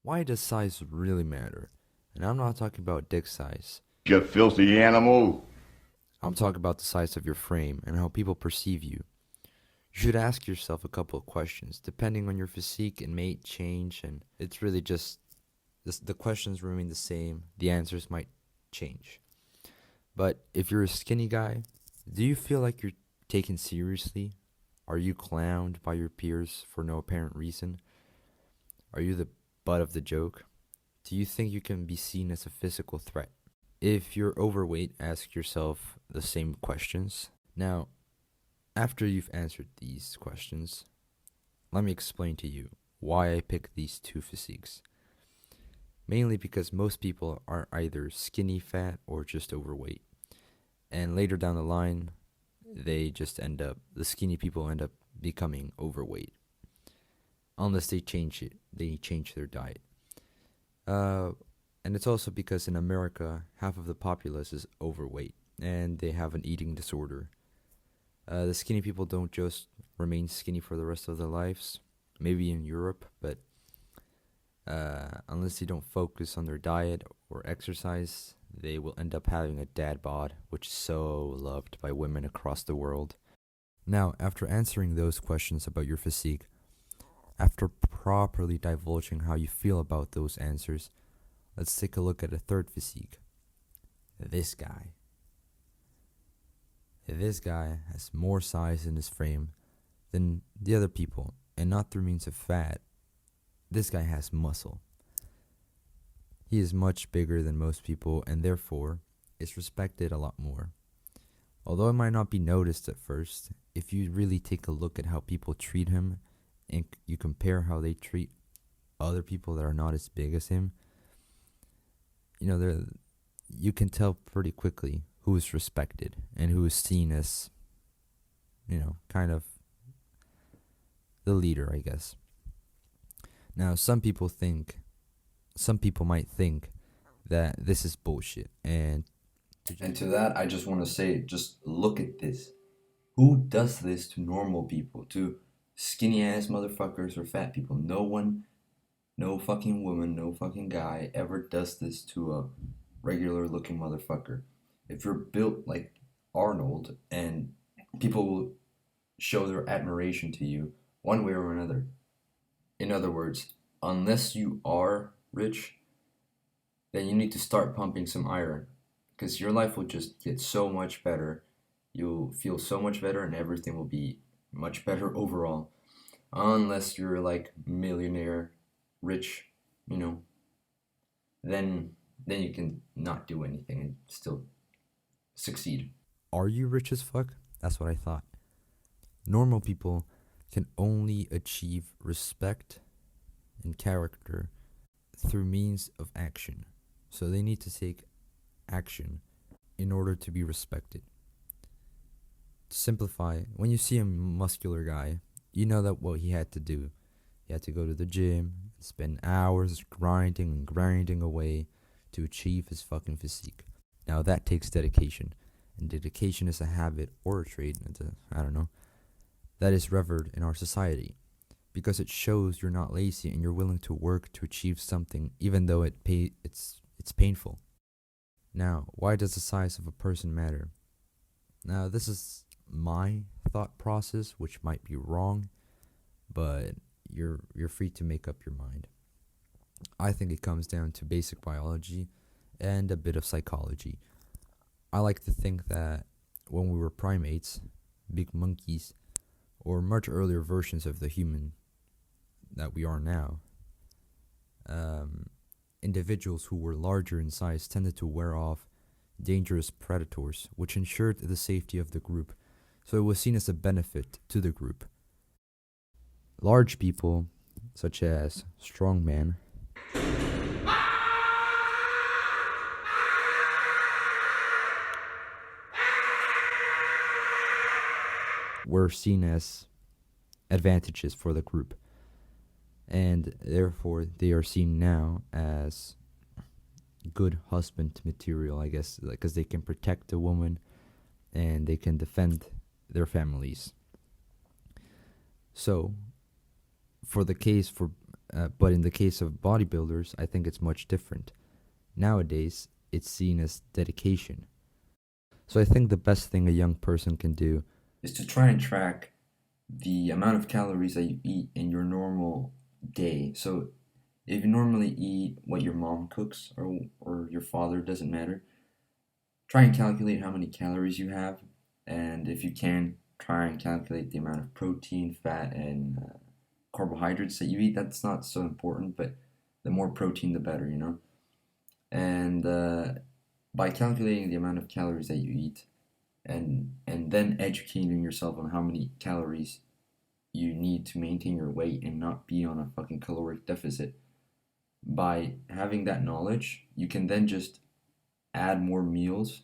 Why does size really matter? And I'm not talking about dick size. You filthy animal. I'm talking about the size of your frame and how people perceive you. You should ask yourself a couple of questions. Depending on your physique, it may change, and it's really just the questions remain the same. The answers might change. But if you're a skinny guy, do you feel like you're taken seriously? Are you clowned by your peers for no apparent reason? Are you the butt of the joke? Do you think you can be seen as a physical threat? If you're overweight, ask yourself the same questions. Now, after you've answered these questions, let me explain to you why I picked these two physiques. Mainly because most people are either skinny fat or just overweight. And later down the line, the skinny people end up becoming overweight. Unless they change their diet. Uh, and it's also because in America, half of the populace is overweight and they have an eating disorder. The skinny people don't just remain skinny for the rest of their lives, maybe in Europe, but unless they don't focus on their diet or exercise, they will end up having a dad bod, which is so loved by women across the world. Now, after answering those questions about your physique, after properly divulging how you feel about those answers, let's take a look at a third physique. This guy. This guy has more size in his frame than the other people, and not through means of fat. This guy has muscle. He is much bigger than most people and therefore is respected a lot more. Although it might not be noticed at first, if you really take a look at how people treat him and you compare how they treat other people that are not as big as him, you can tell pretty quickly who is respected and who is seen as, kind of the leader, I guess. Now, some people might think that this is bullshit, and to that, I just want to say, just look at this. Who does this to normal people, to skinny ass motherfuckers or fat people? No one, no fucking woman, no fucking guy ever does this to a regular looking motherfucker. If you're built like Arnold, and people will show their admiration to you one way or another. In other words, unless you are rich, then you need to start pumping some iron because your life will just get so much better. You'll feel so much better and everything will be much better overall. Unless you're like millionaire, rich, you know, then you can not do anything and still succeed. Are you rich as fuck? That's what I thought. Normal people can only achieve respect and character through means of action. So they need to take action in order to be respected. To simplify, when you see a muscular guy, you know that what he had to do. He had to go to the gym, spend hours grinding and grinding away to achieve his fucking physique. Now that takes dedication, and dedication is a habit or a trait, I don't know, that is revered in our society because it shows you're not lazy and you're willing to work to achieve something even though it's painful. Now, why does the size of a person matter? Now, this is my thought process, which might be wrong, but you're free to make up your mind. I think it comes down to basic biology and a bit of psychology. I like to think that when we were primates, big monkeys, or much earlier versions of the human that we are now, individuals who were larger in size tended to wear off dangerous predators, which ensured the safety of the group, so it was seen as a benefit to the group. Large people, such as strongman, were seen as advantages for the group, and therefore they are seen now as good husband material, I guess, because they can protect the woman and they can defend their families. So, for the case for But in the case of bodybuilders, I think it's much different. Nowadays, it's seen as dedication. So I think the best thing a young person can do is to try and track the amount of calories that you eat in your normal day. So if you normally eat what your mom cooks or your father, doesn't matter, try and calculate how many calories you have. And if you can, try and calculate the amount of protein, fat, and carbohydrates that you eat. That's not so important, but the more protein, the better, you know? And by calculating the amount of calories that you eat and then educating yourself on how many calories you need to maintain your weight and not be on a fucking caloric deficit, by having that knowledge, you can then just add more meals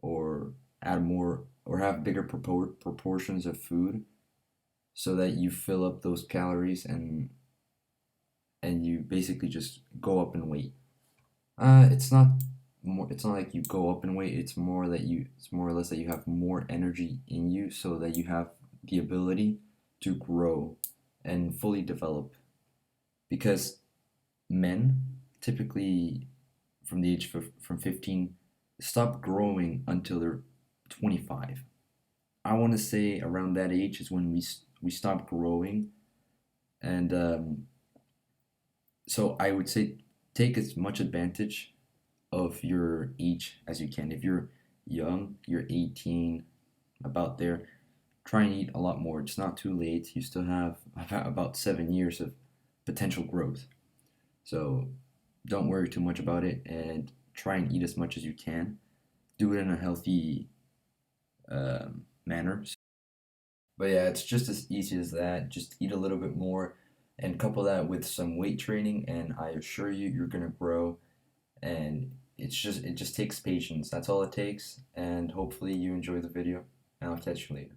or add more or have bigger proportions of food so that you fill up those calories and you basically just go up in weight. It's not more. It's not like you go up in weight. It's more that you. It's more or less that you have more energy in you, so that you have the ability to grow and fully develop. Because men typically, from the age from 15, stop growing until they're 25. I want to say around that age is when we stop growing, and so I would say take as much advantage of your age as you can. If you're young, you're 18, about there, try and eat a lot more. It's not too late. You still have about 7 years of potential growth. So don't worry too much about it and try and eat as much as you can. Do it in a healthy manner. But yeah, it's just as easy as that. Just eat a little bit more and couple that with some weight training, and I assure you, you're gonna grow. And it just takes patience. That's all it takes. And hopefully you enjoy the video, and I'll catch you later.